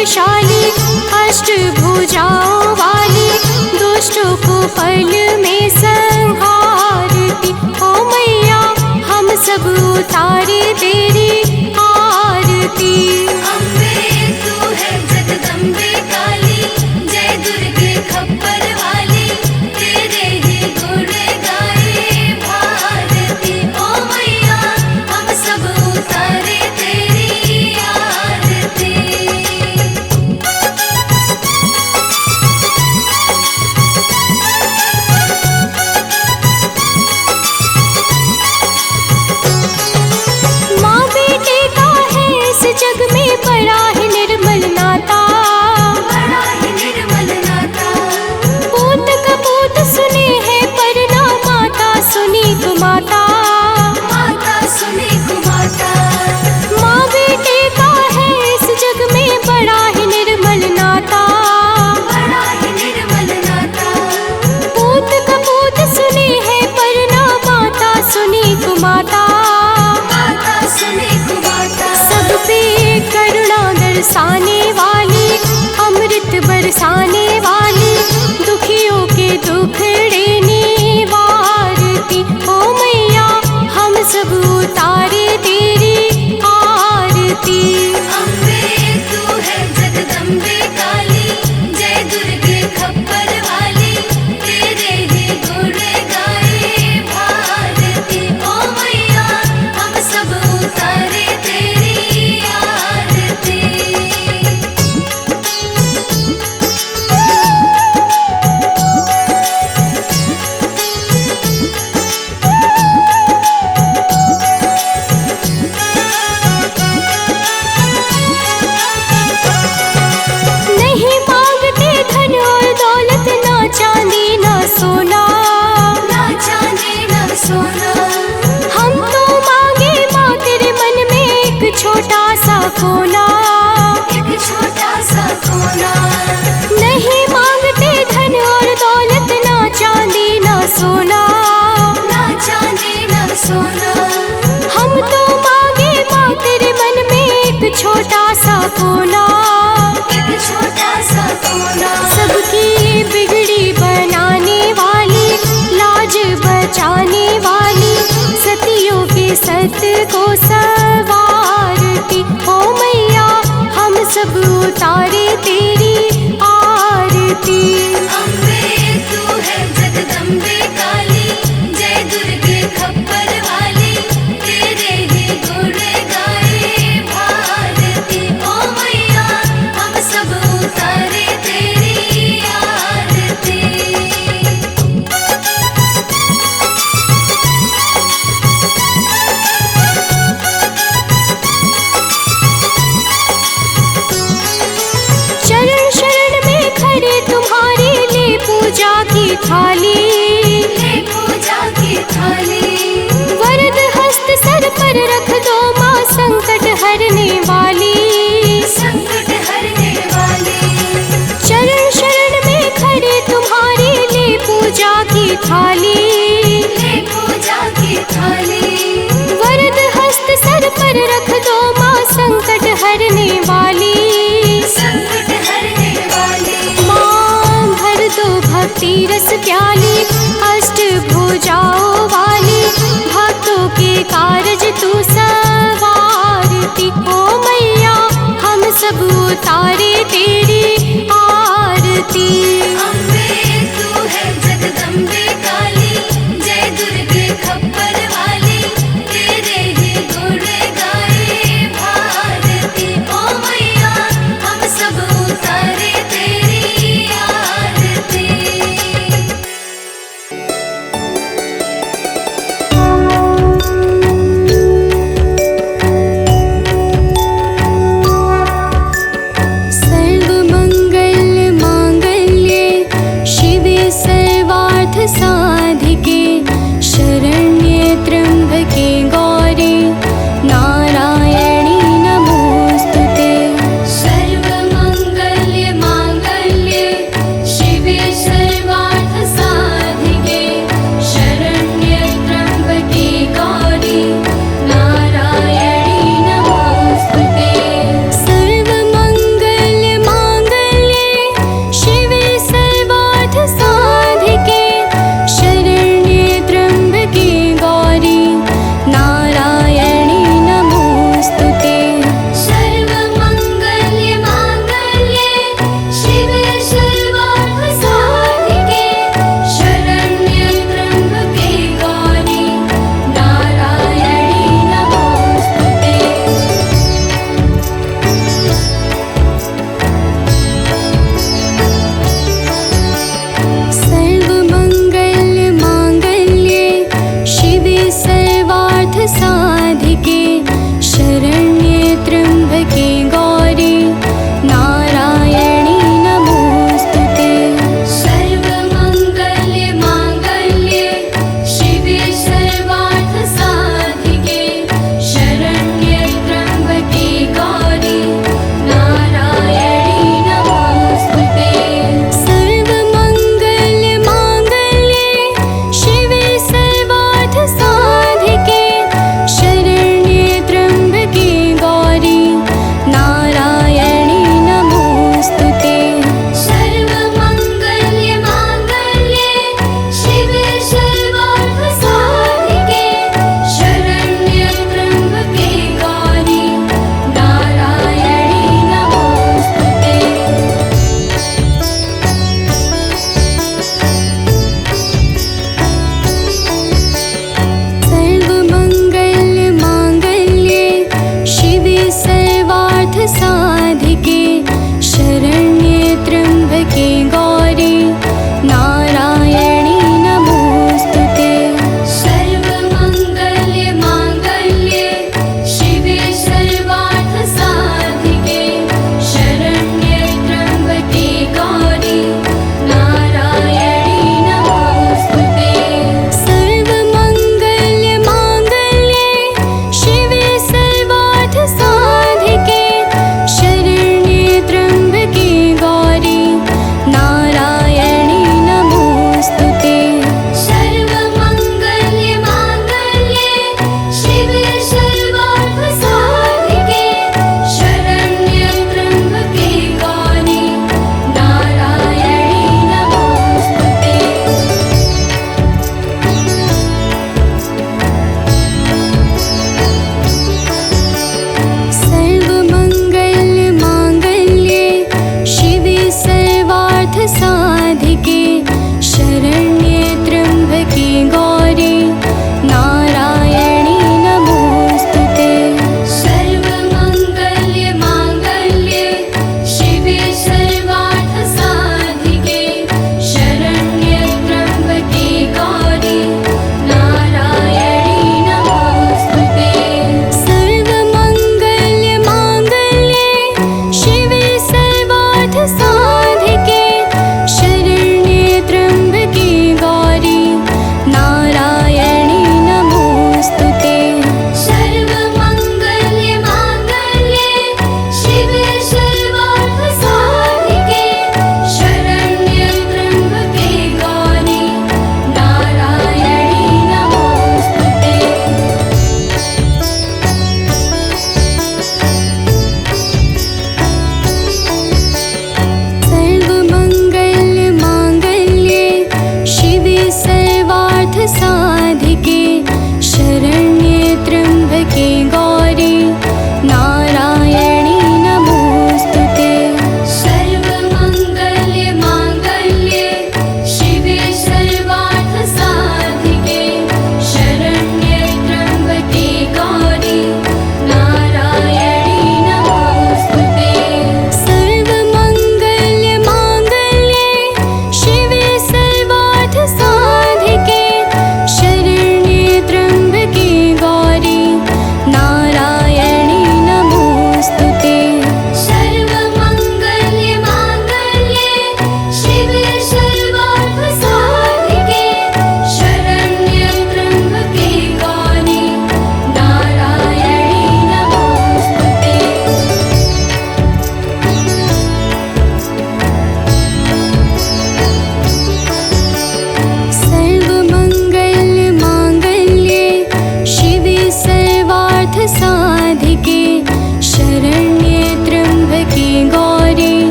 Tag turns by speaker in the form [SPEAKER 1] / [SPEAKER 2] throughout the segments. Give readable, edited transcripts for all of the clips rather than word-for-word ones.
[SPEAKER 1] बलशाली, अष्टभुजाओं वाली, दुष्टों को पल में संहारती। ओ मैया हम सब उतारे तेरी आरती।
[SPEAKER 2] अम्बे तू है जगदम्बे काली, जय दुर्गे खप्पर वाली, तेरे ही गुण गाए भारती। ओ मैया हम सब उतारे तेरी आरती।
[SPEAKER 1] माँ बेटे का है इस जग में बड़ा ही निर्मल नाता,
[SPEAKER 2] बड़ा ही निर्मल नाता।
[SPEAKER 1] पूत कपूत सुने हैं पर ना माता सुनी को माता।
[SPEAKER 2] माता सुने को माता।
[SPEAKER 1] माँ बेटे का है इस जग में बड़ा ही निर्मल नाता,
[SPEAKER 2] बड़ा ही निर्मल नाता।
[SPEAKER 1] पूत कपूत सुने हैं पर ना माता सुनी को माता।
[SPEAKER 2] माता सुने को माता।
[SPEAKER 1] सब पे करुणा दर्शाने वाली, अमृत बरसाने वाली, दुखियों के दुखड़े निवारती। ओ मैया हम सब उतारे तेरी आरती।
[SPEAKER 2] अम्बे तू है जगदम्बे काली, जय दुर्गे खप्पर वाली, तेरे ही गुण गाए भारती। ओ मैया हम सब उतारे तेरी आरती।
[SPEAKER 1] नहीं मांगते धन और दौलत, ना चांदी ना सोना,
[SPEAKER 2] ना चांदी ना सोना।
[SPEAKER 1] हम तो मांगे माँ तेरे मन में एक छोटा सा कोना।
[SPEAKER 2] एक छोटा सा कोना।
[SPEAKER 1] नहीं मांगते धन और दौलत, ना चांदी ना सोना,
[SPEAKER 2] ना चांदी ना सोना।
[SPEAKER 1] हम तो मांगे माँ तेरे मन में एक छोटा सा कोना।
[SPEAKER 2] एक छोटा सा कोना।
[SPEAKER 1] सबकी बिगड़ी बनाने वाली, लाज बचाने वाली, सतियों के सत को सवारती। ओ मैया हम सब उतारे तेरी आरती।
[SPEAKER 2] अम्बे तू है जगदम्बे काली, जय दुर्गे खप्पर वाली, तेरे ही गुण गाए भारती। ओ मैया हम सब उतारे तेरी आरती।
[SPEAKER 1] शरण शरण में खड़े तुम्हारे ले पूजा की थाली,
[SPEAKER 2] ले पूजा की थाली।
[SPEAKER 1] वरद हस्त सर पर रख दो माँ संकट हरने वाली।
[SPEAKER 2] संकट हरने वाली।
[SPEAKER 1] शरण शरण में खड़े तुम्हारे ले पूजा की थाली,
[SPEAKER 2] ले पूजा की थाली।
[SPEAKER 1] वरद हस्त सर पर रख दो माँ संकट हरने वाली।
[SPEAKER 2] संकट हरने वाली।
[SPEAKER 1] माँ भर दो भक्ति रस प्याली, अष्टभुजाओं वाली, भक्तों के कारज तू सवारती। ओ मैया हम सब उतारे तेरी आरती।
[SPEAKER 2] अम्बे तू है जगदम्बे काली, जय दुर्गे खप्पर वाली, तेरे ही गुण गाए भारती। ओ मैया हम सब उतारे तेरी आरती।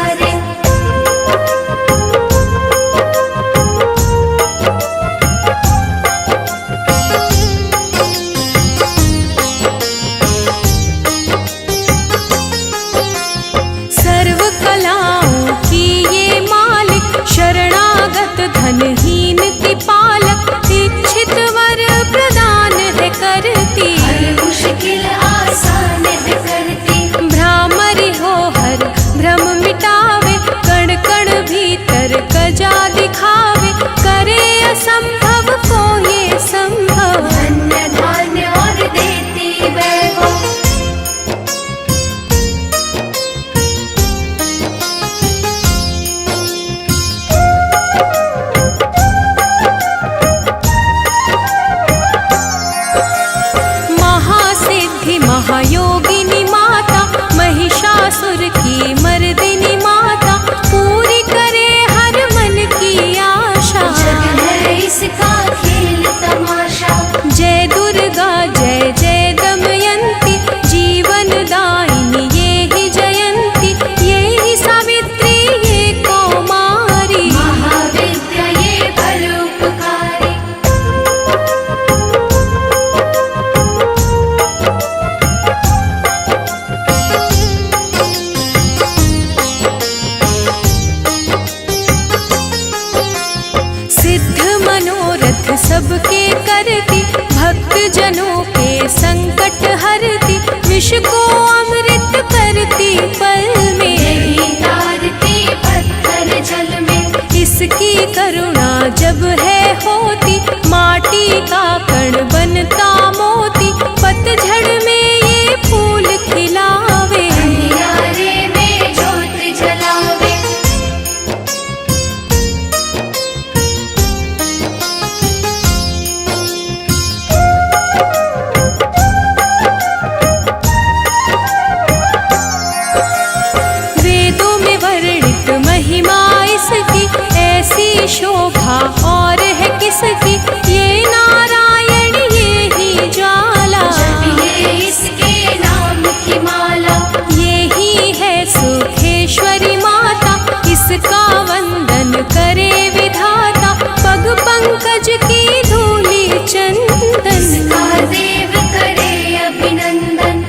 [SPEAKER 2] सारे।
[SPEAKER 1] सर्व कलाओं की ये मालिक, शरणागत धनहीन की पालक, इच्छित वर प्रदान है करती,
[SPEAKER 2] हर मुश्किल आसान है करती।
[SPEAKER 1] भ्रामरी हो हर भ्रम मिटावे, कण कण भीतर कजा दिखावे, करे असंभव को ये संभव,
[SPEAKER 2] धन्य धान्य और देती वैभव।
[SPEAKER 1] महासिद्धि महायोगिनी माता, महिषासुर की मर्दिनी माता, पूरी करे हर मन की आशा,
[SPEAKER 2] जग है इसका खेल तमाशा।
[SPEAKER 1] जय दुर्गा जय जय दमयंती, जीवन दायिनी ये ही जयंती, ये ही सावित्री ये कौमारी,
[SPEAKER 2] महाविद्या ये परोपकारी।
[SPEAKER 1] सिद्ध मनोरथ सबके करती, भक्त जनों के संकट हरती, विष को अमृत करती पल में,
[SPEAKER 2] यही तारती पत्थर जल में।
[SPEAKER 1] इसकी करुणा जब है होती, माटी का कण बनता मोती, पतझड़ में ये फूल खिलावे,
[SPEAKER 2] अंधियारे में ज्योत जलावे।
[SPEAKER 1] वेदों में वर्णित महिमा इसकी, ऐसी शोभा और है किसकी, ये नारायण ये ही ज्वाला,
[SPEAKER 2] जपिए इसके नाम की माला।
[SPEAKER 1] ये ही है सुखेश्वरी माता, इसका वंदन करे विधाता, पग पंकज की धूली चंदन,
[SPEAKER 2] इसका देव करे अभिनंदन।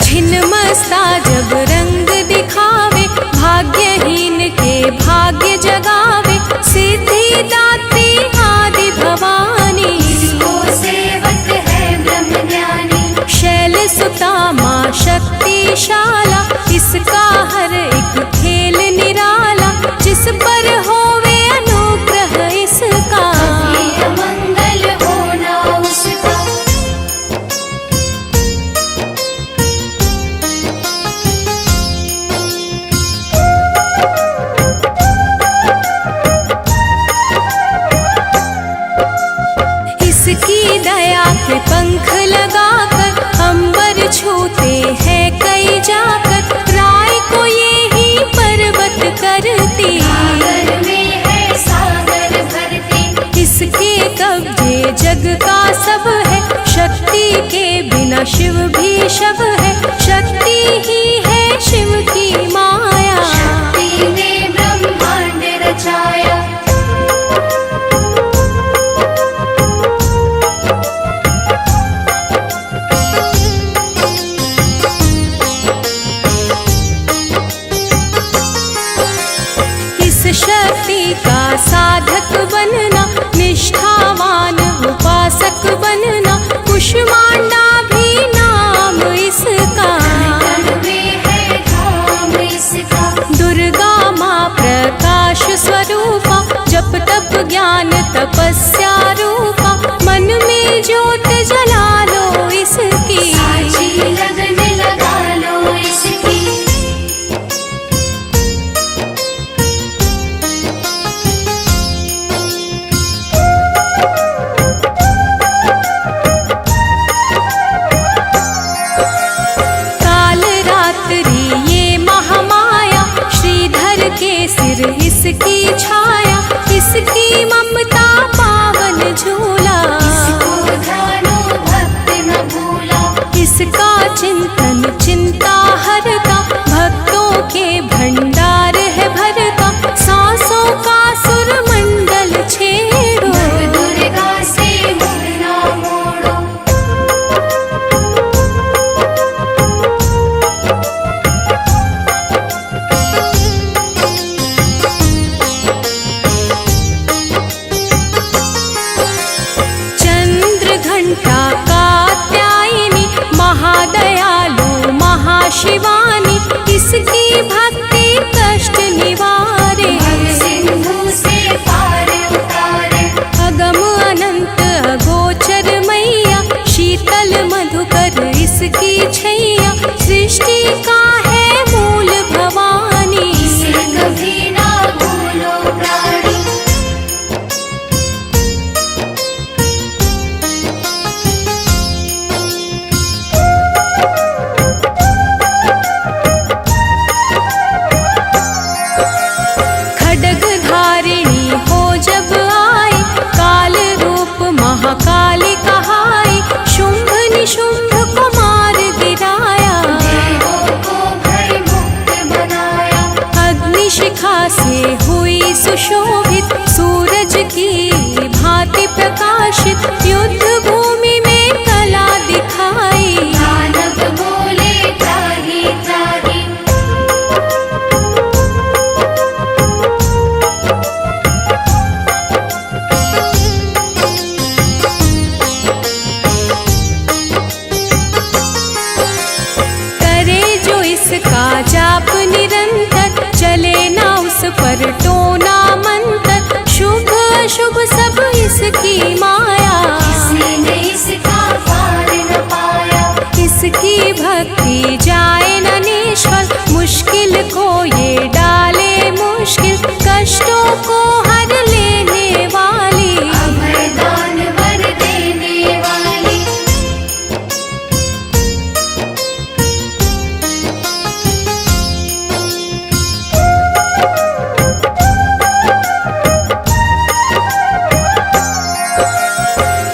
[SPEAKER 1] छिन्नमस्ता जब रंग दिखावे, भाग्यहीन के भाग्य जगावे, सिद्धि दात्री आदि भवानी,
[SPEAKER 2] इसको सेवक है ब्रह्म ज्ञानी।
[SPEAKER 1] शैल सुता माँ शक्तिशाला, इसका हर एक खेल निराला, जिस पर होवे अनुग्रह इसका,
[SPEAKER 2] ये अमंगल होना उसका।
[SPEAKER 1] इसकी दया के पंख लगाकर, अंबर छूते हैं कई जाकर, राय को ये ही पर्वत करती,
[SPEAKER 2] सागर में है सागर भरती।
[SPEAKER 1] इसके कब्जे जग का सब है, शक्ति के बिना शिव भी शव है, शक्ति ही है शिव की माया,
[SPEAKER 2] शक्ति ने ब्रह्मांड रचाया।
[SPEAKER 1] इस शक्ति का साधक बनना, निष्ठावान उपासक बनना, कुष्मांडा भी नाम इसका,
[SPEAKER 2] कण में है धाम इसका।
[SPEAKER 1] दुर्गा माँ प्रकाश स्वरूपा, जप तप ज्ञान तपस्या रूपा, मन में ज्योत जला लो इसकी,
[SPEAKER 2] साची लगन लगा लो इसकी।
[SPEAKER 1] काल रात्रि ये महामाया, श्रीधर के सिर इसकी छाया, सूरज की भांति प्रकाशित युद्ध भूमि में कला दिखाई।
[SPEAKER 2] दानव बोले त्राहि त्राहि।
[SPEAKER 1] करे जो इसका जाप निरंतर, चले ना उस पर टोना मंतर। शुभ अशुभ सब इसकी माया,
[SPEAKER 2] किसी ने इसका पार न पाया।
[SPEAKER 1] इसकी भक्ति जाए न निष्फल, मुश्किल को ये डाले मुश्किल, कष्टों को हर लेने वाली।
[SPEAKER 2] अभय दान वर देने वाली।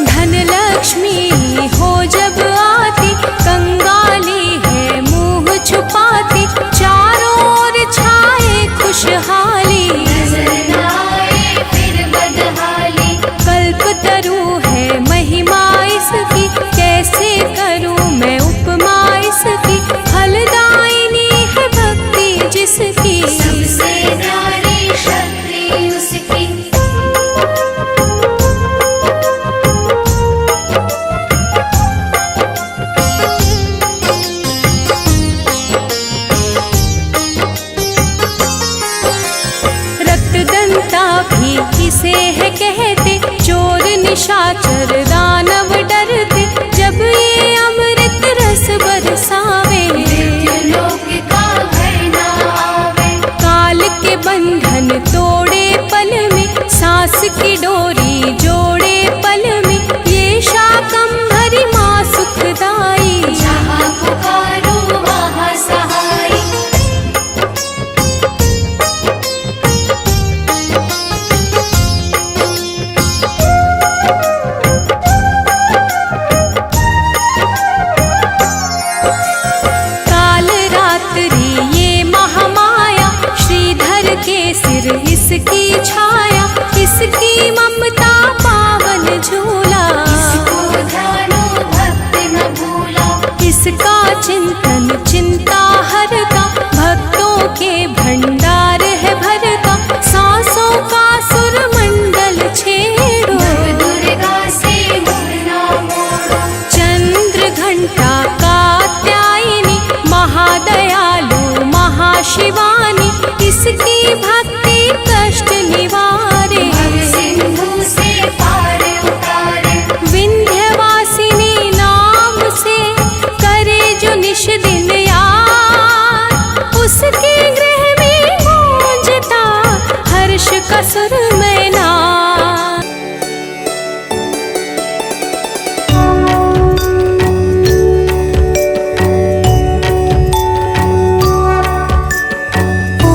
[SPEAKER 1] धन लक्ष्मी हो जब आती, कंगाली है मुंह छुपाती। चारों ओर छाए खुशहाली,
[SPEAKER 2] नजर न आए फिर बदहाली।
[SPEAKER 1] कल्पतरु है महिमा इसकी, कैसे करूं मैं उपमा इसकी। फलदायिनी है भक्ति जिसकी,
[SPEAKER 2] सबसे न्यारी शक्ति उसकी।
[SPEAKER 1] रक्तदंता भी इसे है कहते, चोर निशाचर दानव डरते। जब ये अमृत रस बरसावे,
[SPEAKER 2] मृत्युलोक का भय न आवे।
[SPEAKER 1] काल के बंधन तोड़े पल में, सांस की डोरी जोड़े पल में। ये शाकंभरी माँ सुखदाई,
[SPEAKER 2] जहाँ पुकारो वहाँ सहाय।
[SPEAKER 1] काल रात्रि ये महामाया, श्रीधर के सिर इसकी छाया। इसकी ममता पावन झूला,
[SPEAKER 2] इसको ध्यानो भक्त न भूला।
[SPEAKER 1] इसका चिंतन चिंता हरता, भक्तों के भंडार है भरता। सांसों का सुरमंडल छेड़ो,
[SPEAKER 2] नव दुर्गा से मुँह न मोड़ो।
[SPEAKER 1] चंद्र घंटा कात्यायनी, महादयालु महाशिवानी। इसकी भक्ति कष्ट निवारे,
[SPEAKER 2] भव सिंधु से पार उतारे।
[SPEAKER 1] विंध्यवासिनी नाम से करे जो निश दिन याद, उसके गृह में गूंजता हर्ष का सुर में नाद। ॐ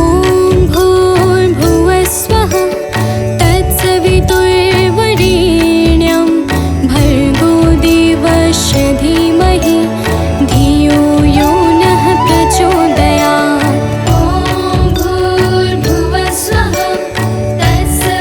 [SPEAKER 1] भूर्भुवः स्वः, तत्सवितुर्वरेण्यं। भर्गो देवस्य धीमहि, धियो यो नः प्रचोदयात्।
[SPEAKER 2] ॐ भूर्भुवः स्वः, तत्सवितुर्वरेण्यं।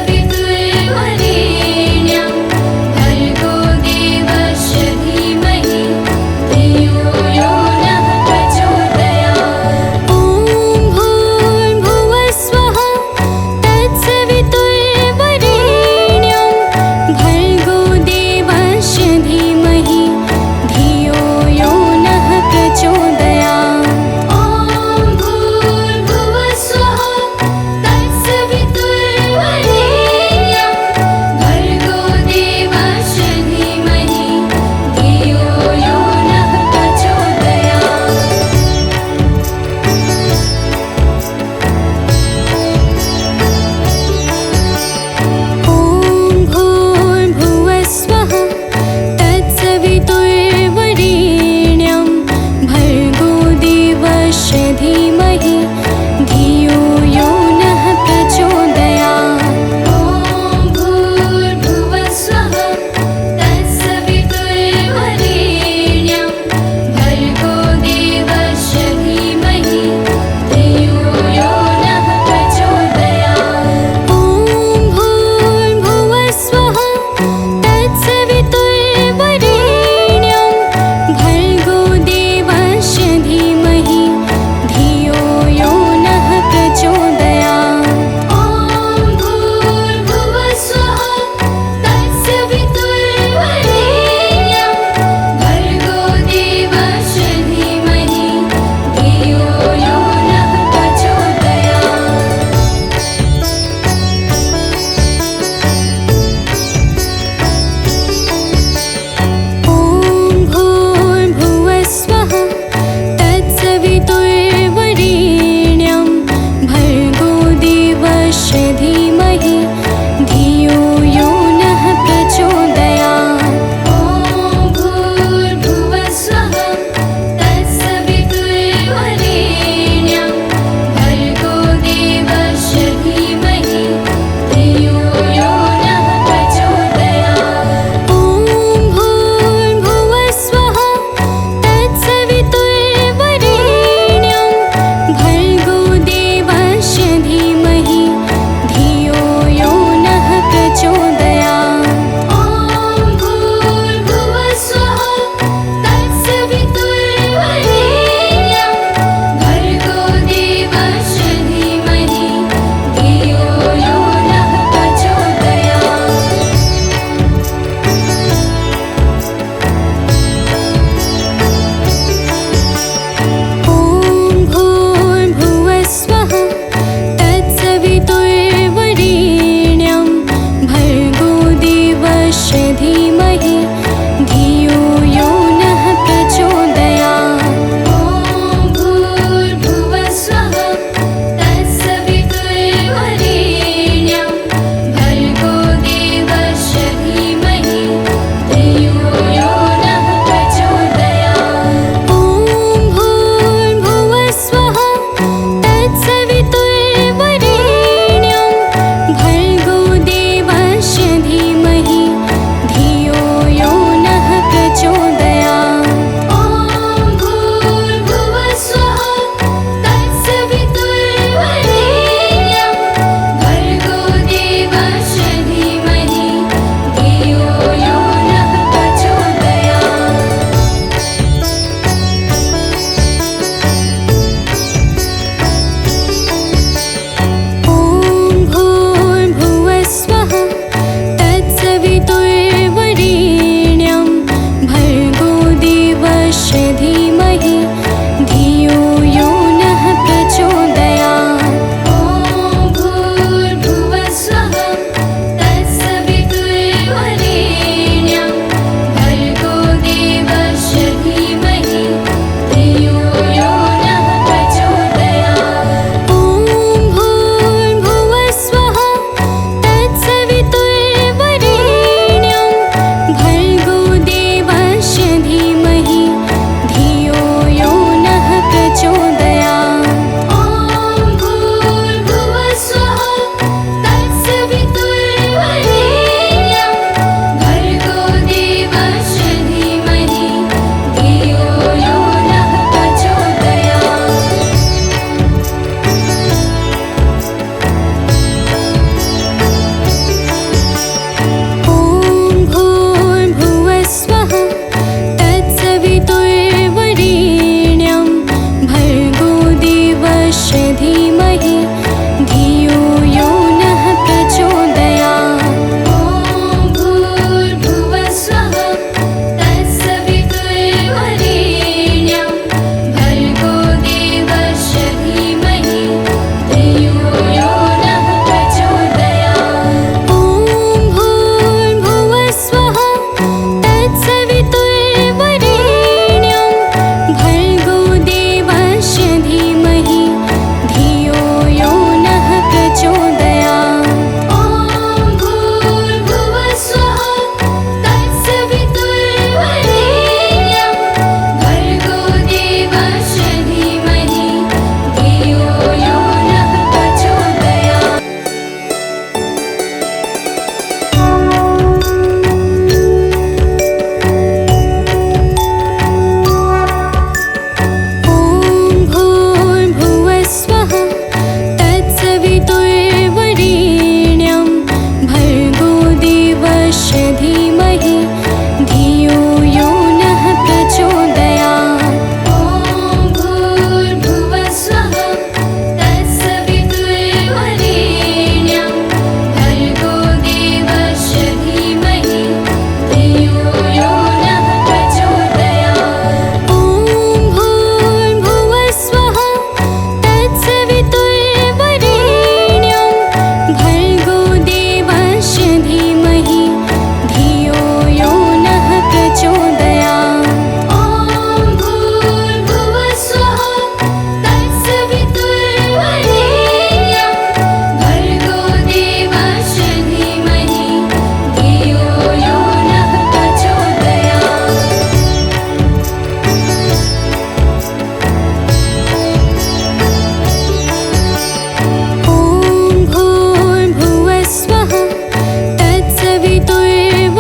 [SPEAKER 1] तत्सवितुर्वरेण्यं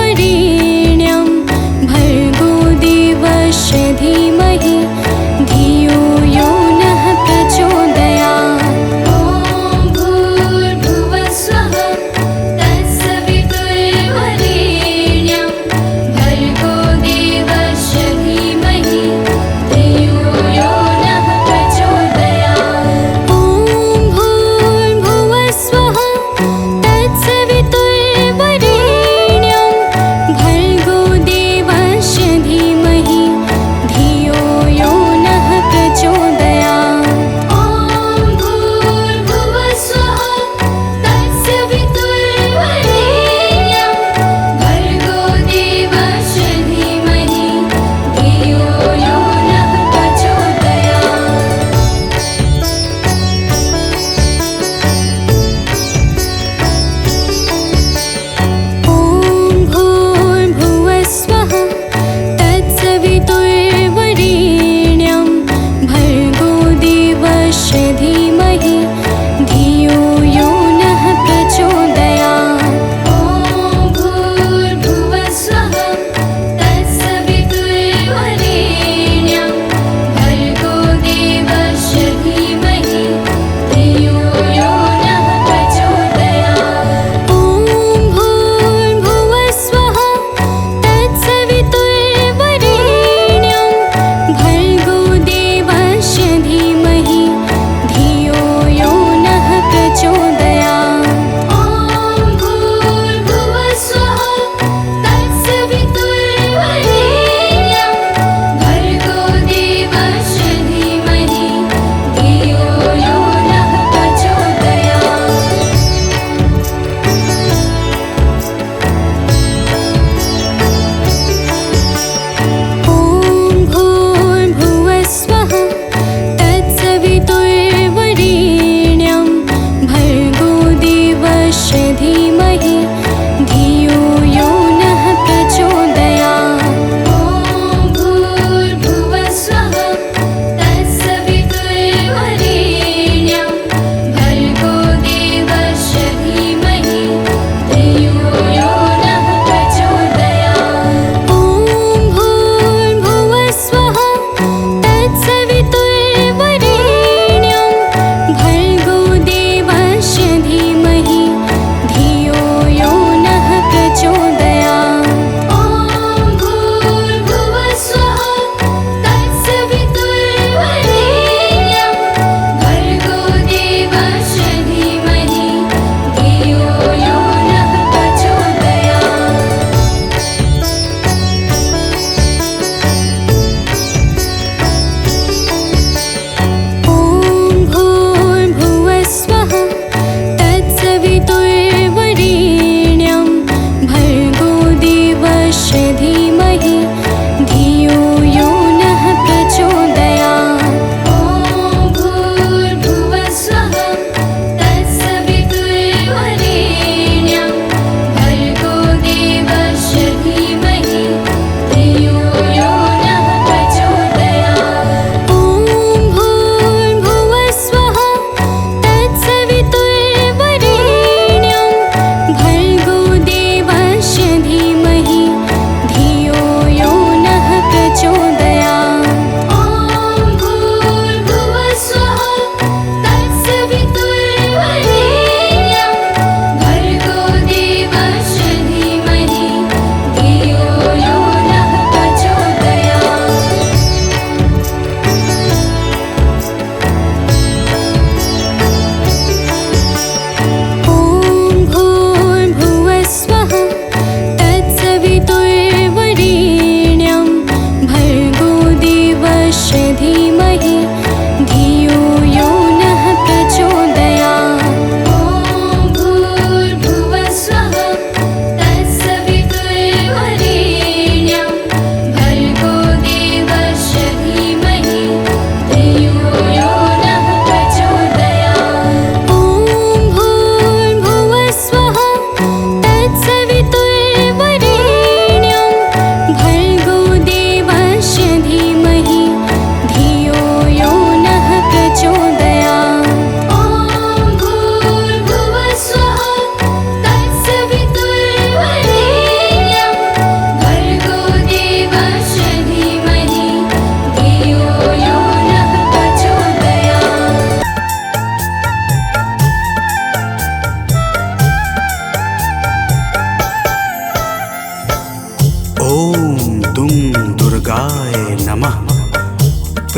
[SPEAKER 1] भर्गो देवस्य धीमहि धियो यो नः प्रचोदयात्।
[SPEAKER 2] ॐ भूर्भुवः स्वः तत्सवितुर्वरेण्यं भर्गो देवस्य धीमहि धियो यो नः प्रचोदयात्।
[SPEAKER 1] ॐ भूर्भुवः स्वः तत्सवितुर्वरेण्यं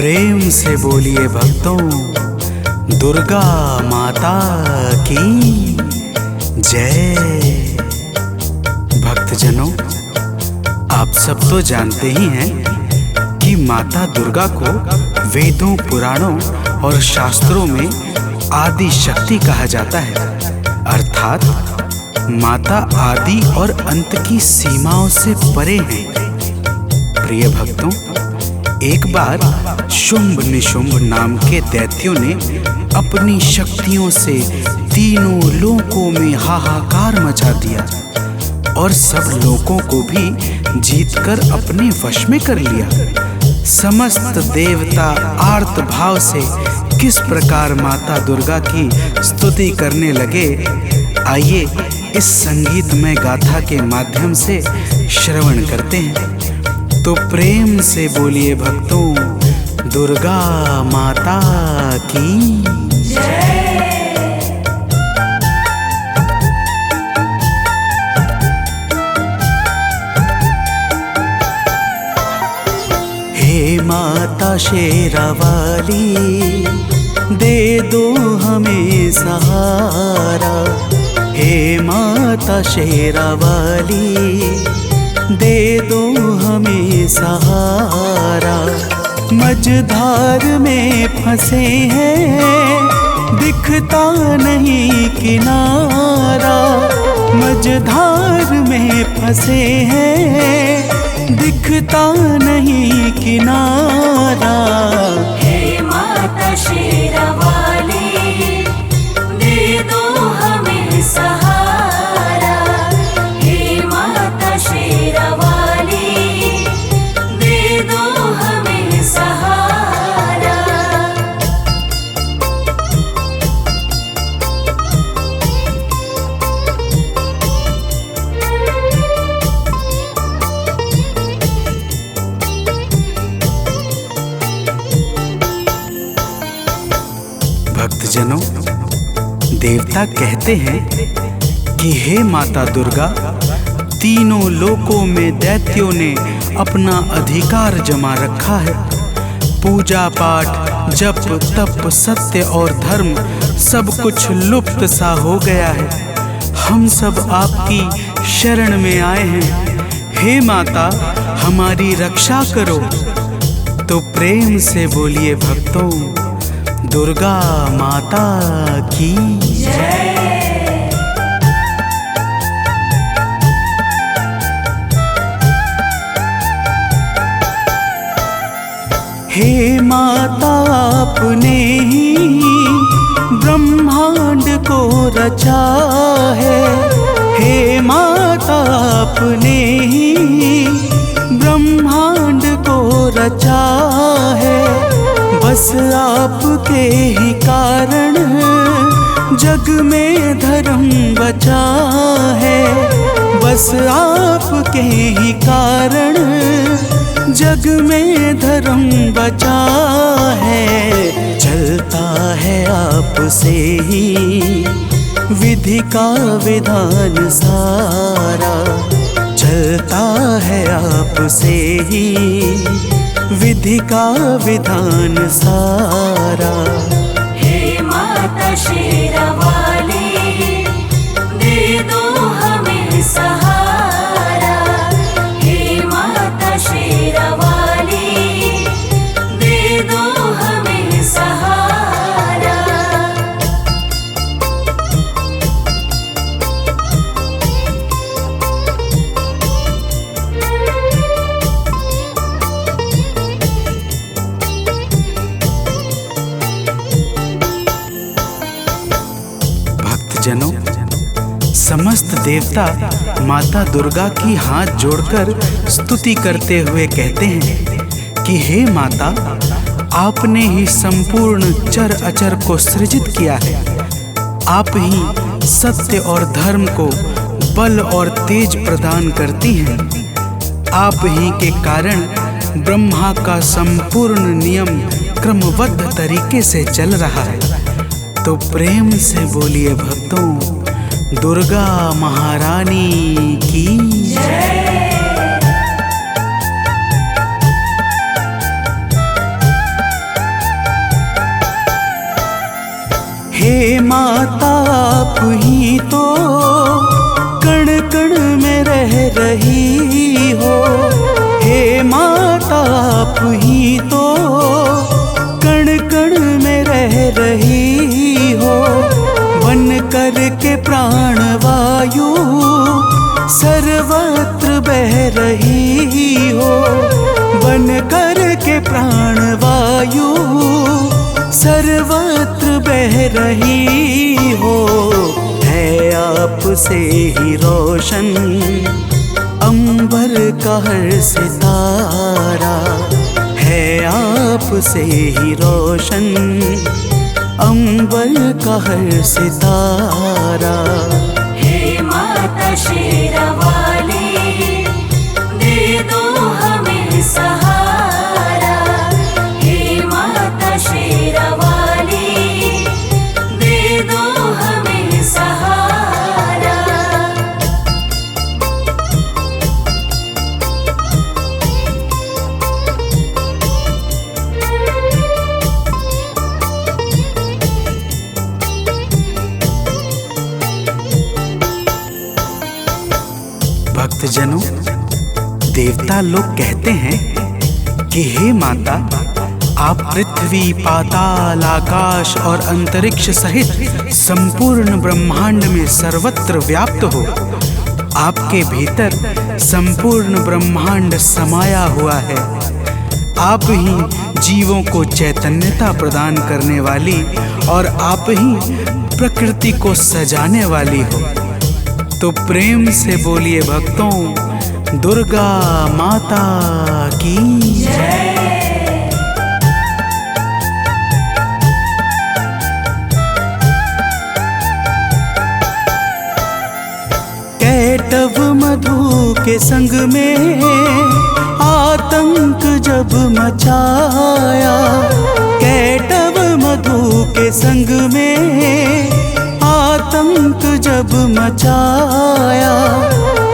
[SPEAKER 3] प्रेम से बोलिए भक्तों, दुर्गा माता की जय। भक्तजनों, आप सब तो जानते ही हैं कि माता दुर्गा को वेदों, पुराणों और शास्त्रों में आदि शक्ति कहा जाता है, अर्थात माता आदि और अंत की सीमाओं से परे हैं। प्रिय भक्तों, एक बार शुंभ निशुंभ नाम के दैत्यों ने अपनी शक्तियों से तीनों लोकों में हाहाकार मचा दिया और सब लोगों को भी जीतकर अपने वश में कर लिया। समस्त देवता आर्त भाव से किस प्रकार माता दुर्गा की स्तुति करने लगे, आइए इस संगीतमय गाथा के माध्यम से श्रवण करते हैं। तो प्रेम से बोलिए भक्तों, दुर्गा माता की
[SPEAKER 2] जय।
[SPEAKER 3] हे माता शेरावाली, दे दो हमें सहारा। हे माता शेरावाली, दे दो हमें सहारा। मझधार में फंसे हैं, दिखता नहीं किनारा। मझधार में फंसे हैं, दिखता नहीं किनारा।
[SPEAKER 2] हे माता शेरावाली, दे दो हमें सहारा। हे माता शेरावाली, दे दो हमें सहारा।
[SPEAKER 3] भक्तजनों, देवता कहते हैं कि हे माता दुर्गा, तीनों लोकों में दैत्यों ने अपना अधिकार जमा रखा है। पूजा पाठ, जप तप, सत्य और धर्म सब कुछ लुप्त सा हो गया है। हम सब आपकी शरण में आए हैं। हे माता, हमारी रक्षा करो। तो प्रेम से बोलिए भक्तों, दुर्गा माता की
[SPEAKER 2] जय।
[SPEAKER 3] हे माता, आपने ही ब्रह्मांड को रचा है। हे माता, आपने ही ब्रह्मांड को रचा है। बस आपके ही कारण जग में धर्म बचा है। बस आपके ही कारण जग में धर्म बचा है। चलता है आपसे ही विधि का विधान सारा। चलता है आपसे ही विधि का विधान सारा।
[SPEAKER 2] हे माता शेरावाली, दे दो हमें सहारा। हे माता शेरावाली, दे दो हमें सहारा।
[SPEAKER 3] जनों, समस्त देवता माता दुर्गा की हाथ जोड़कर स्तुति करते हुए कहते हैं कि हे माता, आपने ही संपूर्ण चर अचर को सृजित किया है। आप ही सत्य और धर्म को बल और तेज प्रदान करती हैं। आप ही के कारण ब्रह्मा का संपूर्ण नियम क्रमबद्ध तरीके से चल रहा है। तो प्रेम से बोलिए भक्तों, दुर्गा महारानी की
[SPEAKER 2] जय।
[SPEAKER 3] माता आप ही तो कण कण में रह रही हो। हे माता आप ही तो कण कण में रह रही हो। बन कर के प्राण वायु सर्वत्र बह रही हो। बन कर के प्राण वायु सर्वत्र बह रही हो। है आपसे ही रोशन अंबर का हर सितारा। है आपसे ही रोशन अंबर का हर सितारा।
[SPEAKER 2] हे माता शेरावाली, दे दो हमें सहारा। हे माता शेरावाली, दे दो हमें सहारा।
[SPEAKER 3] भक्तजनों, देवता लोग कहते हैं कि हे माता, आप पृथ्वी, पाताल, आकाश और अंतरिक्ष सहित संपूर्ण ब्रह्मांड में सर्वत्र व्याप्त हो। आपके भीतर संपूर्ण ब्रह्मांड समाया हुआ है। आप ही जीवों को चैतन्यता प्रदान करने वाली और आप ही प्रकृति को सजाने वाली हो। तो प्रेम से बोलिए भक्तों, दुर्गा माता की जय। कैटव मधु के संग में आतंक जब मचाया। कैटव मधु के संग में आतंक जब मचाया।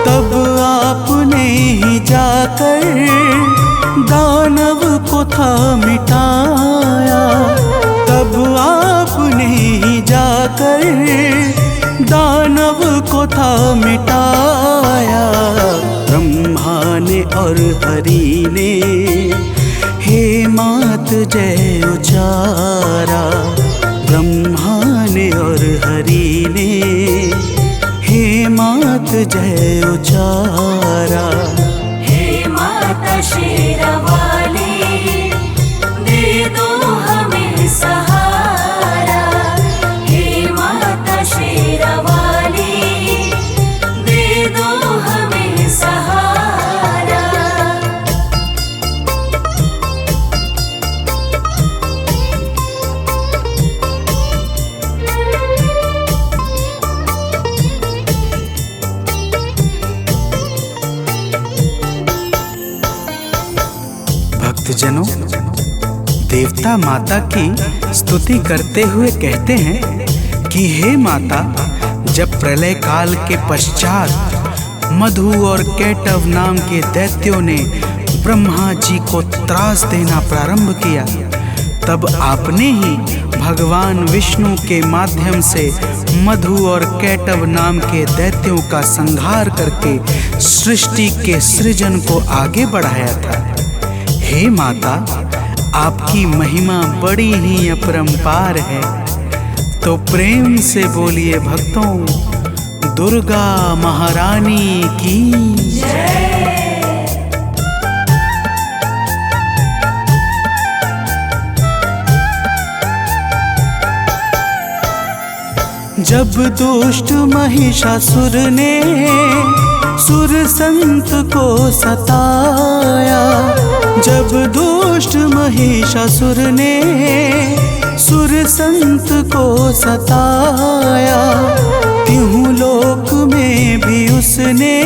[SPEAKER 3] तब आपने ही जाकर दानव को था मिटाया। तब आपने ही जाकर दानव को था मिटाया। ब्रह्मा ने और हरि ने हे मात जय उचारा। ब्रह्मा ने और हरि ने हे मात जय उचारा।
[SPEAKER 2] हे माता शेरावाली, दे दो हमें सहारा। हे माता शेरावाली, दे दो हमें सहारा।
[SPEAKER 3] भक्तजनों, देवता माता की स्तुति करते हुए कहते हैं कि हे माता, जब प्रलय काल के पश्चात मधु और कैटव नाम के दैत्यों ने ब्रह्मा जी को त्रास देना प्रारंभ किया, तब आपने ही भगवान विष्णु के माध्यम से मधु और कैटव नाम के दैत्यों का संहार करके सृष्टि के सृजन को आगे बढ़ाया था। हे माता, आपकी महिमा बड़ी ही अपरंपार है। तो प्रेम से बोलिए भक्तों, दुर्गा महारानी की जय। जब दुष्ट महिषासुर ने सुर संत को सताया। जब दुष्ट महिषासुर ने सुर संत को सताया। तिहु लोक में भी उसने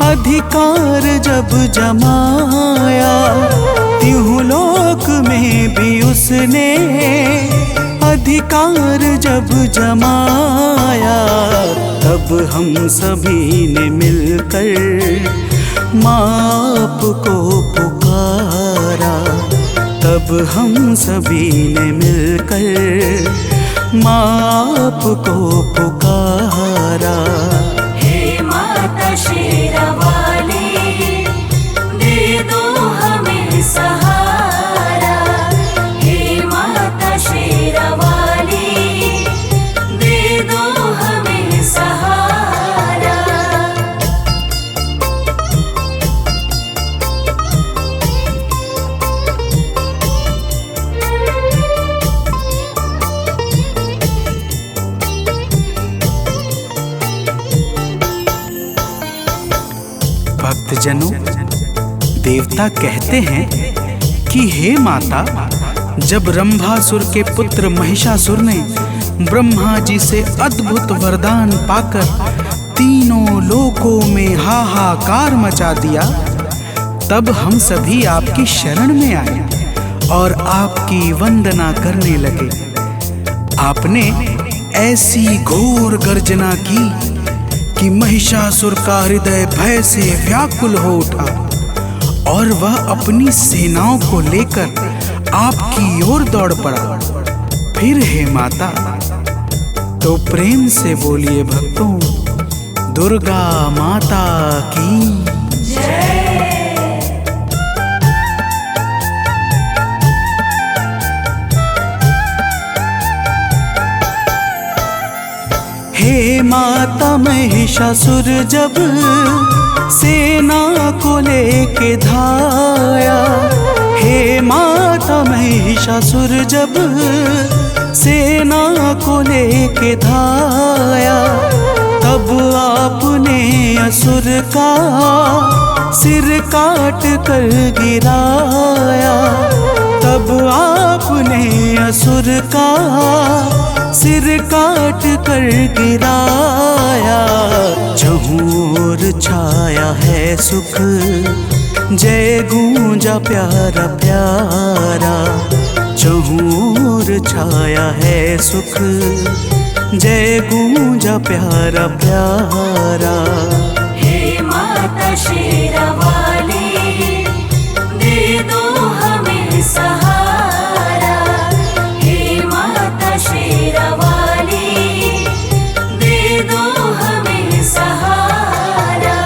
[SPEAKER 3] अधिकार जब जमाया। तिहु लोक में भी उसने अधिकार जब जमाया। तब हम सभी ने मिलकर माप को पुकारा। तब हम सभी ने मिलकर माँ आपको पुकारा।
[SPEAKER 2] हे माता शेरावाली, दे दो हमें सहारा। हे माता शेरावाली, दे दो हमें सहारा।
[SPEAKER 3] भक्तजनों, देवता कहते हैं कि हे माता, जब रंभासुर के पुत्र महिषासुर ने ब्रह्मा जी से अद्भुत वरदान पाकर तीनों लोकों में हाहाकार मचा दिया, तब हम सभी आपकी शरण में आए और आपकी वंदना करने लगे। आपने ऐसी घोर गर्जना की कि महिषासुर का हृदय भय से व्याकुल हो उठा और वह अपनी सेनाओं को लेकर आपकी ओर दौड़ पड़ा। फिर हे माता, तो प्रेम से बोलिए भक्तों, दुर्गा माता की हे माता, महिषासुर जब सेना को लेके धाया। हे माता, महिषासुर जब सेना को लेके धाया, तब आपने असुर का सिर काट कर गिराया। तब आपने असुर का सिर काट कर गिराया। चहुर छाया है सुख, जय गूंजा प्यारा प्यारा। चहुर छाया है सुख, जय गूंजा प्यारा प्यारा।
[SPEAKER 2] हे माता शेरावाली, दे दो हमें सहारा। हे माता शेरावाली, दे दो हमें सहारा।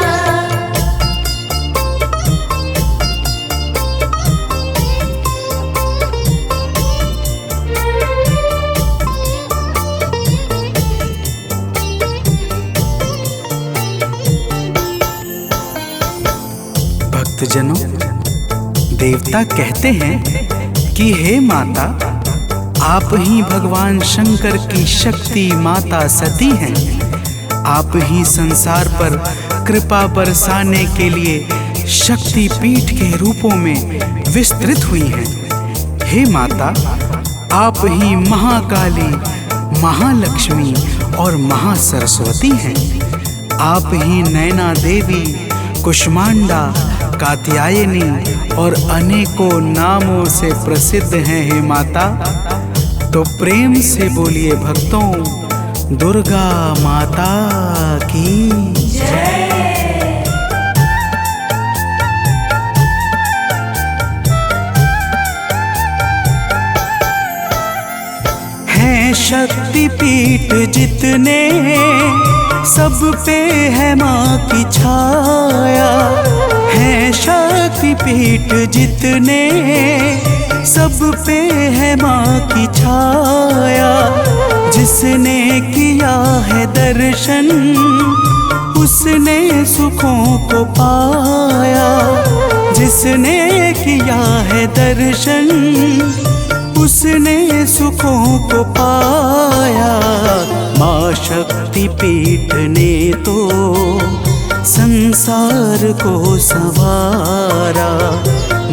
[SPEAKER 3] भक्तजनों, देवता कहते हैं कि हे माता, आप ही भगवान शंकर की शक्ति माता सती हैं। आप ही संसार पर कृपा बरसाने के लिए शक्ति पीठ के रूपों में विस्तृत हुई हैं। हे माता, आप ही महाकाली, महालक्ष्मी और महासरस्वती हैं। आप ही नैना देवी, कुष्मांडा, कात्यायनी और अनेकों नामों से प्रसिद्ध हैं। हे माता, तो प्रेम से बोलिए भक्तों, दुर्गा माता की
[SPEAKER 2] जय।
[SPEAKER 3] हैं शक्ति पीठ जितने, सब पे है माँ की छाया। हैं शक्ति पीठ जितने, सब पे है माँ की छाया। जिसने किया है दर्शन, उसने सुखों को पाया। जिसने किया है दर्शन, उसने सुखों को पाया। माँ शक्ति पीठ ने तो संसार को संवारा।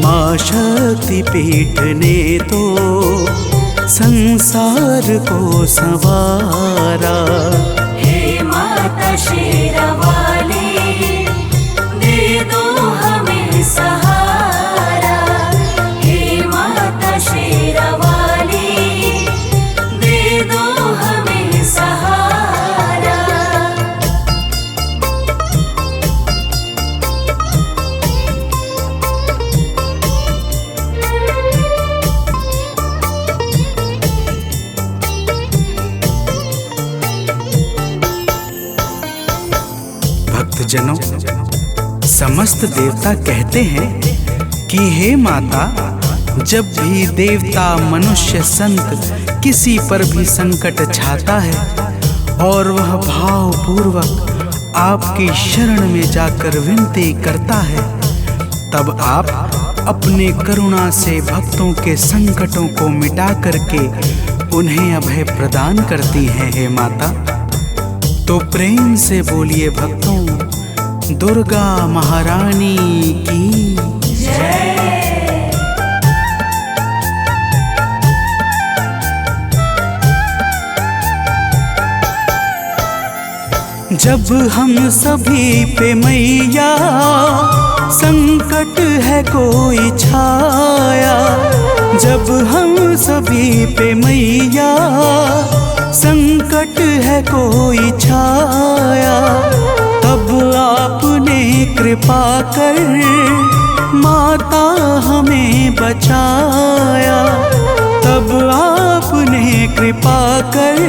[SPEAKER 3] माँ शक्ति पीठ ने तो संसार को संवारा।
[SPEAKER 2] हे माता शेरावाली, दे दो हमें सहारा। हे माता शेरावाली, दे दो हमें सहारा।
[SPEAKER 3] भक्तजनों, समस्त देवता कहते हैं कि हे माता, जब भी देवता, मनुष्य, संत किसी पर भी संकट छाता है और वह भावपूर्वक आपकी शरण में जाकर विनती करता है, तब आप अपने करुणा से भक्तों के संकटों को मिटा करके उन्हें अभय प्रदान करती हैं हे माता। तो प्रेम से बोलिए भक्तों, दुर्गा महारानी की जय। जब हम सभी पे मैया संकट है कोई छाया, जब हम सभी पे मैया संकट है कोई छाया, तब आपने कृपा कर माता हमें बचाया, तब आपने कृपा कर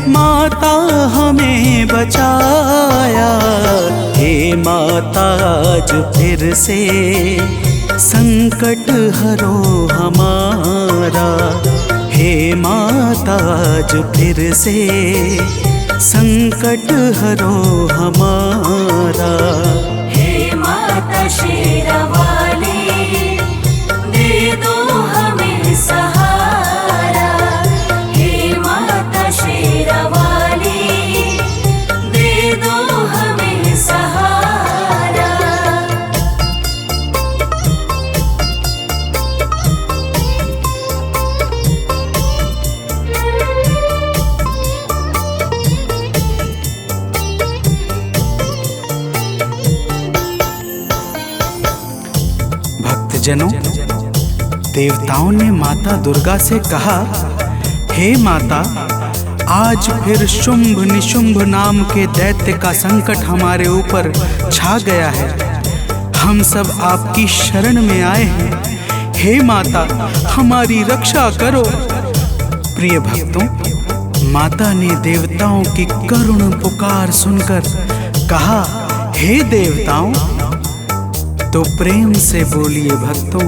[SPEAKER 3] माता हमें बचाया। हे माता, आज फिर से संकट हरो हमारा, हे माता, आज फिर से संकट हरो हमारा।
[SPEAKER 2] हे माता शेरावाली, दे दो हमें सहारा। हे माता शेरावाली, दे दो हमें सहारा।
[SPEAKER 3] भक्तजनों, देवताओं ने माता दुर्गा से कहा, हे माता, आज फिर शुंभ निशुंभ नाम के दैत्य का संकट हमारे ऊपर छा गया है। हम सब आपकी शरण में आए हैं। हे माता, हमारी रक्षा करो। प्रिय भक्तों, माता ने देवताओं की करुण पुकार सुनकर कहा, हे देवताओं। तो प्रेम से बोलिए भक्तों,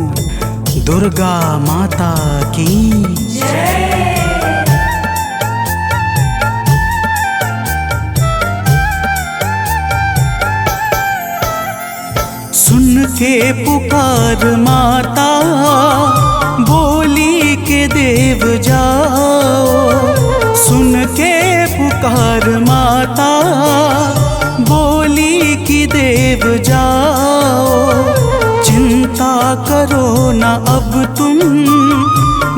[SPEAKER 3] दुर्गा माता की जय। सुन के पुकार माता, बोली के देव जाओ। सुन के पुकार माता, बोली की देव जाओ। चिंता करो ना अब तुम,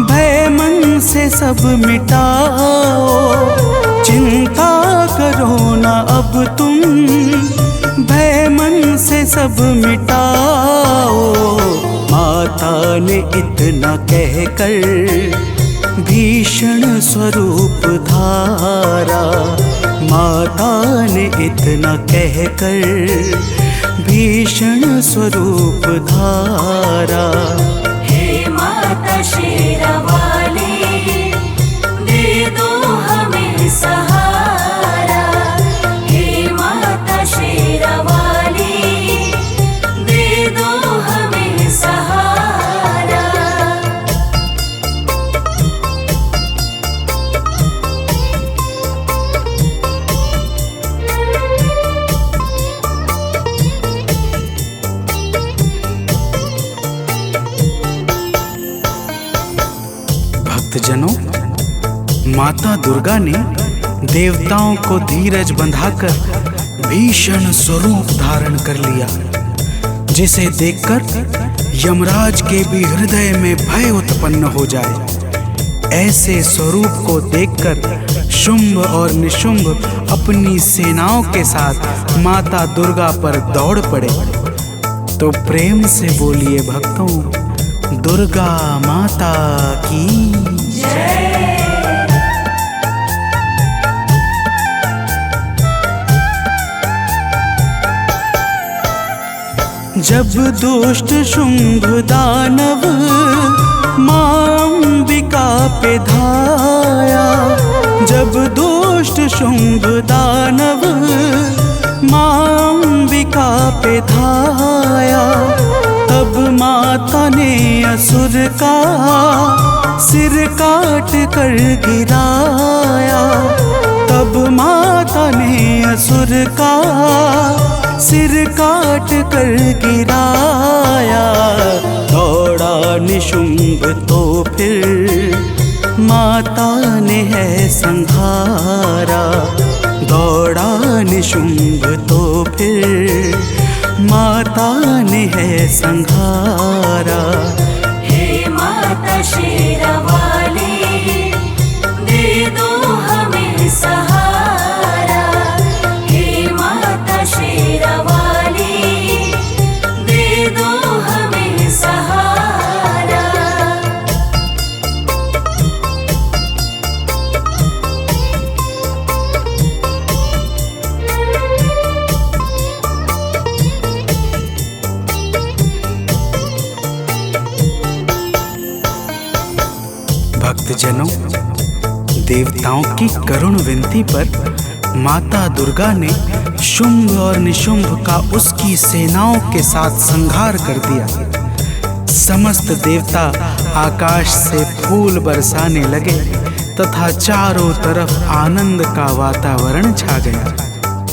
[SPEAKER 3] भय मन से सब मिटाओ। चिंता करो ना अब तुम, भय मन से सब मिटाओ। माता ने इतना कहकर भीषण स्वरूप धारा, माता ने इतना कहकर भीषण स्वरूप धारा।
[SPEAKER 2] हे माता शेरावाली, दे दो हमें सहारा। हे माता शेरावाली, दे दो हमें सहारा।
[SPEAKER 3] भक्तजनों, माता दुर्गा ने देवताओं को धीरज बंधाकर भीषण स्वरूप धारण कर लिया, जिसे देखकर यमराज के भी हृदय में भय उत्पन्न हो जाए। ऐसे स्वरूप को देखकर शुंभ और निशुंभ अपनी सेनाओं के साथ माता दुर्गा पर दौड़ पड़े। तो प्रेम से बोलिए भक्तों, दुर्गा माता की जय। जब दुष्ट शुंभ दानव मां अंबिका पे धाया, जब दुष्ट शुंभ दानव मां पे धाया, तब माता ने असुर का सिर काट कर गिराया। तब माता ने असुर का सिर काट कर गिराया। दौड़ा निशुंभ तो फिर माता ने है संहारा। दौड़ा निशुंभ तो फिर माता ने है संहारा।
[SPEAKER 2] हे माता शेरावाली, दे दो हमें सहारा। हे माता शेरावाली, दे दो हमें सहारा।
[SPEAKER 3] भक्तजनों, देवताओं की करुण विनती पर माता दुर्गा ने शुंभ और निशुंभ का उसकी सेनाओं के साथ संहार कर दिया। समस्त देवता आकाश से फूल बरसाने लगे तथा चारों तरफ आनंद का वातावरण छा गया।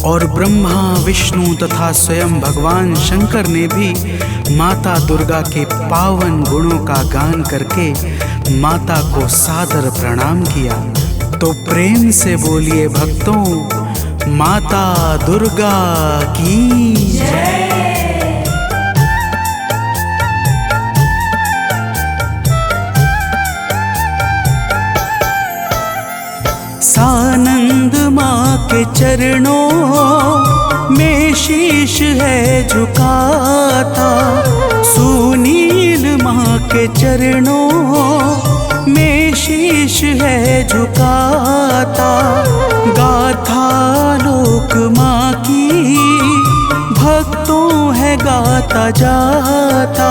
[SPEAKER 3] और ब्रह्मा, विष्णु तथा स्वयं भगवान शंकर ने भी माता दुर्गा के पावन गुणों का गान करके माता को सादर प्रणाम किया। तो प्रेम से बोलिए भक्तों, माता दुर्गा की जय। सानंद माँ के चरणों में शीश है झुकाता। सुनील माँ के चरणों में शीश है झुकाता। गाथा लोक माँ की भक्तों है गाता जाता।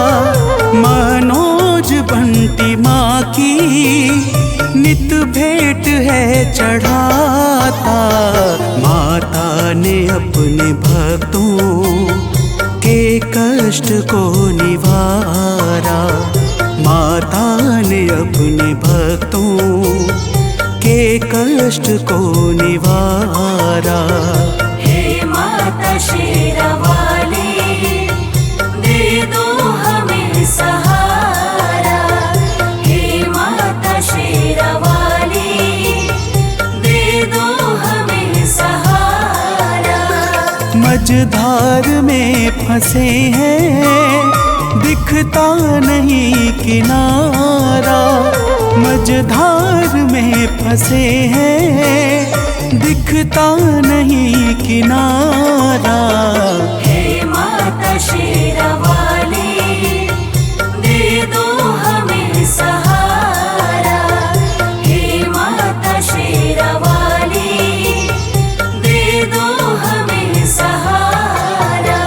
[SPEAKER 3] मनोज बंटी माँ की नित भेंट है चढ़ाता। माता ने अपने भक्तों के कष्ट को निवारा। माता ने अपने भक्तों के कष्ट को निवारा।
[SPEAKER 2] हे माता शेरावाली, दे दो हमें सहारा। हे माता शेरावाली, दे दो हमें सहारा।
[SPEAKER 3] मझधार में फंसे हैं, दिखता नहीं किनारा। मझधार में फंसे हैं, दिखता नहीं किनारा।
[SPEAKER 2] हे माता शेरावाली, दे दो हमें सहारा। हे माता शेरावाली, दे दो हमें सहारा।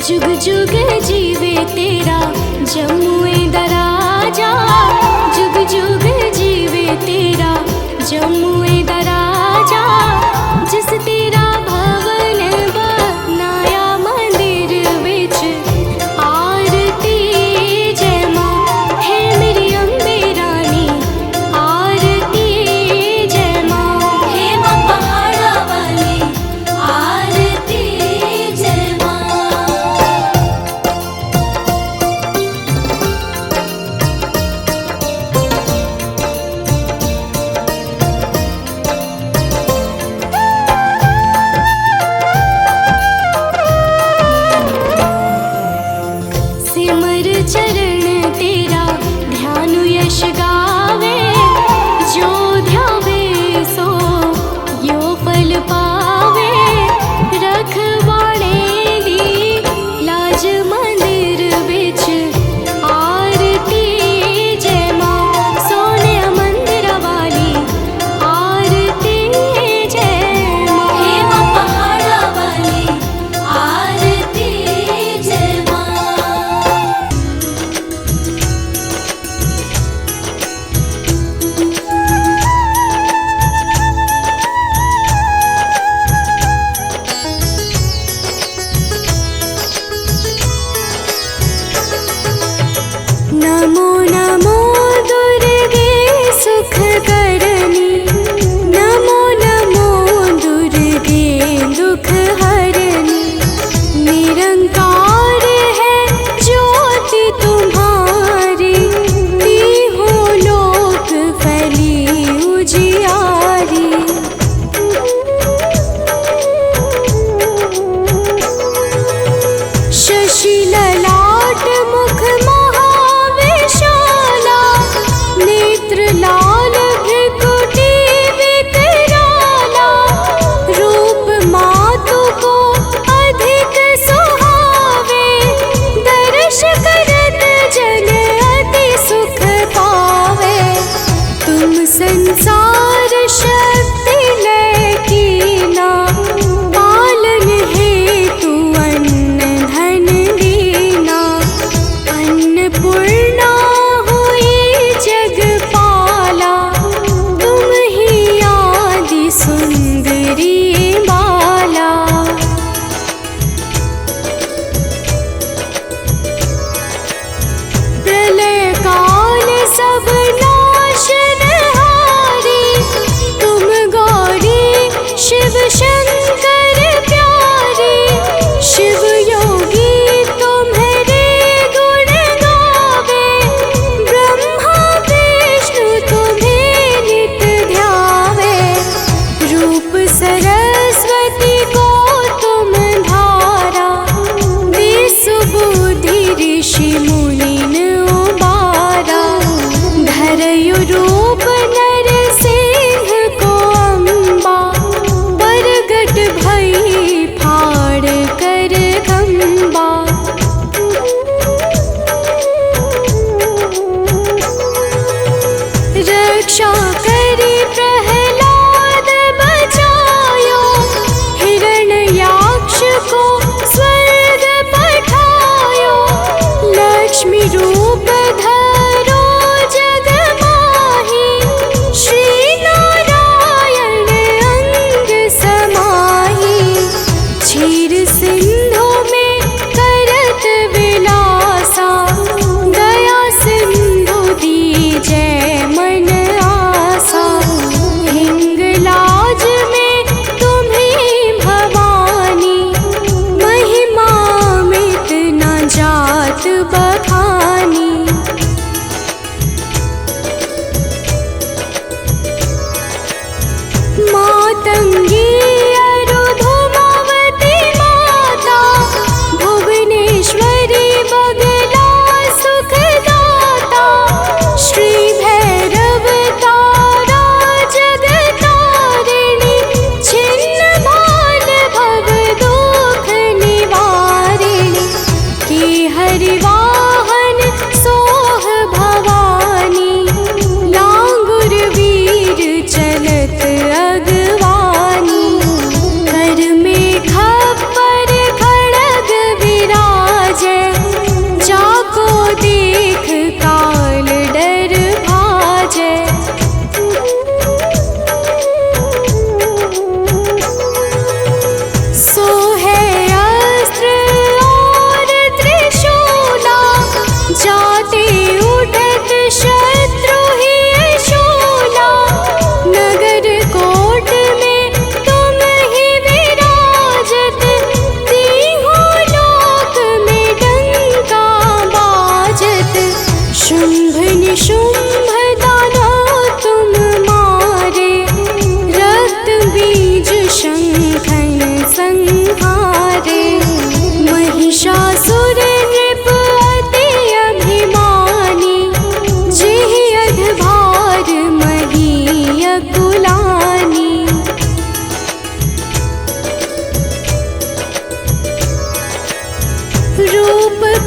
[SPEAKER 1] जुग जुग जीवे तेरा जमुए दराजा, जुग जुग जीवे तेरा जमुए दराजा। जिस तेरा भवन बनाया मंदिर विच आरती जय माँ, है मेरी अम्बे रानी आरती जय माँ।
[SPEAKER 2] हे माँ पहाड़ा वाली आरती जय माँ।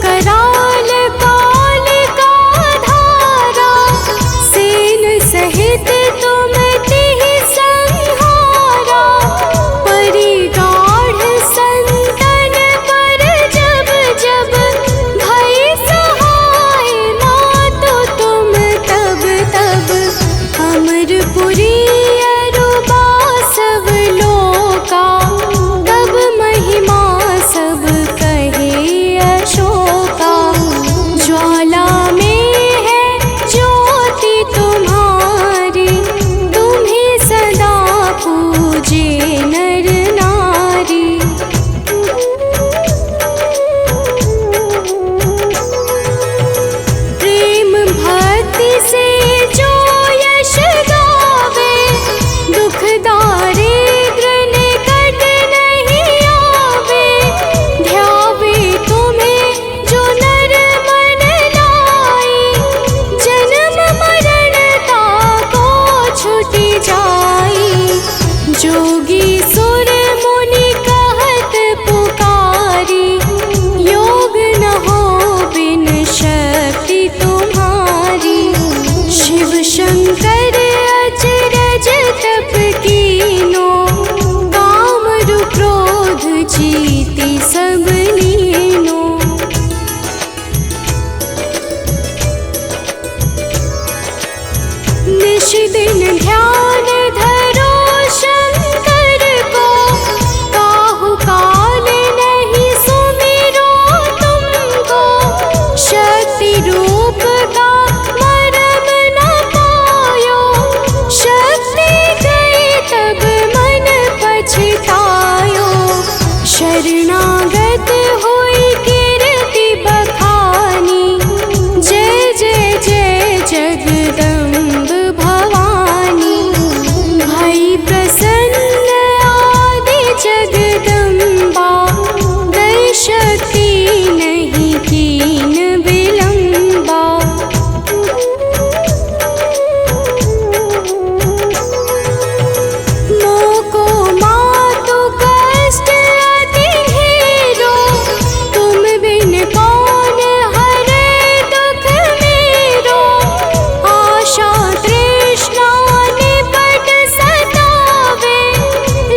[SPEAKER 1] कराल काल का धारा, सेन सहित तुम तिहि संहारा। परिगाढ़ संतन पर जब जब भई सहाय, मातो तुम तब तब अमरपुरी अरुबा सब लोका। तब महिमा सब कहे अशोका, ज्वाला में है ज्योति तुम्हारी, तुम्हें सदा पूजे नर नारी। प्रेम भक्ति से जो यश गावे, दुख दारिद्र निकट नहीं आवे। ध्यावे तुम्हें जो नर मन लाई, जन्म मरण ताको छुटि जाई। जोगी सुर मुनि कहत पुकारी, योग न हो बिन शक्ति तुम्हारी। शिव शंकर अचरज तप कीनो, काम रु क्रोध जीति सब लीनो। निश दिन ध्यान धरो शंकर को, काहू काल नहीं सुमिरो तुमको। शक्ति रूप का मरम न पायो, शक्ति गई तब मन पछतायो। शरणागत हुई कीर्ति बखानी, जय जय जय जगदम्ब भवानी। भई प्रसन्न आदि जगदम्बा, दई शक्ति नहीं कीन विलंबा। मोको मातु कष्ट अति ढेरो, तुम बिन कौन हरे दुख मेरो। आशा तृष्णा निपट सतावे,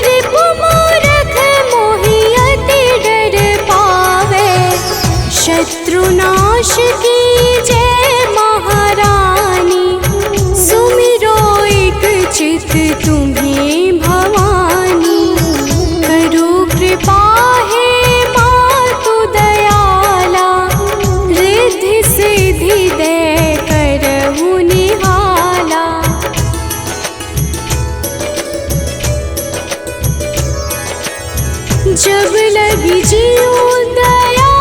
[SPEAKER 1] रिपु मूरख मोहि अति डर पावे। शत्रुनाश की जय महारानी, सुमिरो एक चित तुम्हें भवानी। करो कृपा हे मातु दयाला, रिद्धि सिद्धि दे करहु निहाला। जब लगी जीव दया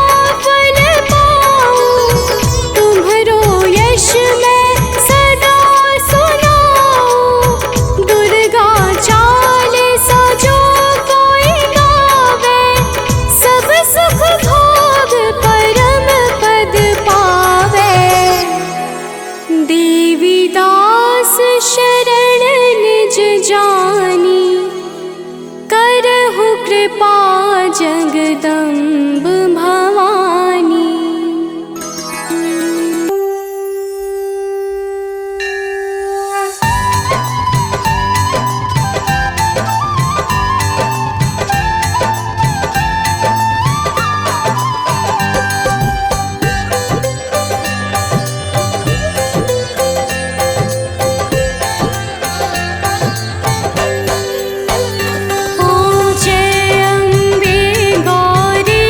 [SPEAKER 1] फल पाऊं, तुम्हरो यश मैं सदा सुनाऊं। दुर्गा चाल सा जो कोई गावे, सब सुख भोग परम पद पावे। देवी दास शरण निज जानी, करहु कृपा जगदम्ब भवानी। ओ जय अम्बे गौरी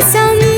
[SPEAKER 1] संग